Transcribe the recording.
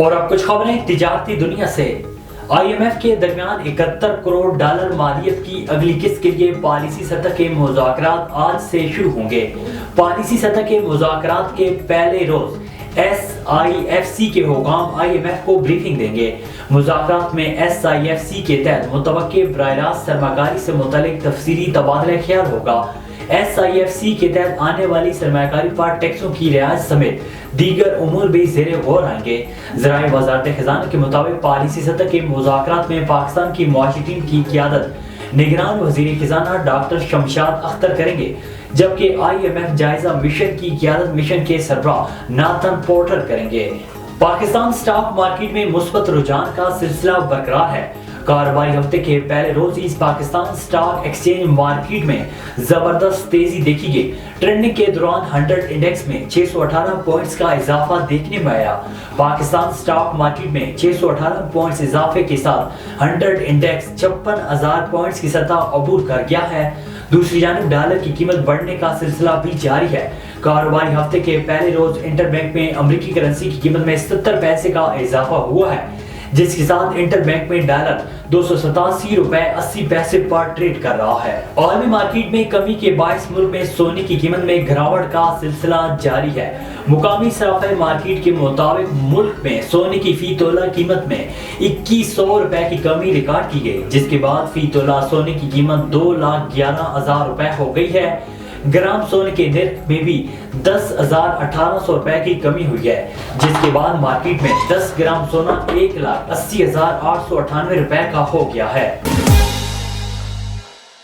اور اب کچھ خبریں تجارتی دنیا سے۔ IMF کے درمیان 71 کروڑ ڈالر مالیت کی اگلی قسط کے لیے پالیسی سطح کے مذاکرات آج سے شروع ہوں گے۔ پالیسی سطح کے مذاکرات کے پہلے روز SIFC کے حکام IMF کو بریفنگ دیں گے۔ مذاکرات میں SIFC کے تحت متوقع براہ راست سرمایہ کاری سے متعلق تفصیلی تبادلہ خیال ہوگا۔ SIFC کے تحت آنے والی سرمایہ کاری پر ٹیکسوں کی رعایت سمیت دیگر امور بھی زیر غور آئیں گے۔ ذرائع وزارت خزانہ کے مطابق پالیسی سطح کے مذاکرات میں پاکستان کی معاشی ٹیم کی قیادت نگران وزیر خزانہ ڈاکٹر شمشاد اختر کریں گے، جبکہ IMF جائزہ مشن کی قیادت مشن کے سربراہ ناتھن پورٹر کریں گے۔ پاکستان سٹاک مارکیٹ میں مثبت رجحان کا سلسلہ برقرار ہے۔ کاروباری ہفتے کے پہلے روز ہی پاکستان سٹاک ایکسچینج مارکیٹ میں زبردست تیزی دیکھی گئی۔ ٹرینڈنگ کے دوران 100 انڈیکس میں 618 پوائنٹس کا اضافہ دیکھنے میں آیا۔ پاکستان سٹاک مارکیٹ میں 618 پوائنٹس اضافے کے ساتھ 100 انڈیکس 56,000 پوائنٹس کی سطح عبور کر گیا ہے۔ دوسری جانب ڈالر کی قیمت بڑھنے کا سلسلہ بھی جاری ہے۔ کاروباری ہفتے کے پہلے روز انٹر بینک میں امریکی کرنسی کی قیمت میں 70 پیسے کا اضافہ ہوا ہے، جس کے ساتھ انٹر بینک میں ڈالر 287 روپے 80 پیسے پر ٹریڈ کر رہا ہے۔ عالمی مارکیٹ میں کمی کے باعث ملک میں سونے کی قیمت میں گراوٹ کا سلسلہ جاری ہے۔ مقامی صرافہ مارکیٹ کے مطابق ملک میں سونے کی فی تولہ قیمت میں 2100 روپے کی کمی ریکارڈ کی گئی، جس کے بعد فی تولہ سونے کی قیمت 2,11,000 روپے ہو گئی ہے۔ گرام سونے کے نرخ میں بھی 10,1800 روپے کی کمی ہوئی ہے، جس کے بعد مارکیٹ میں 10 گرام سونا 1,80,898 روپے کا ہو گیا ہے۔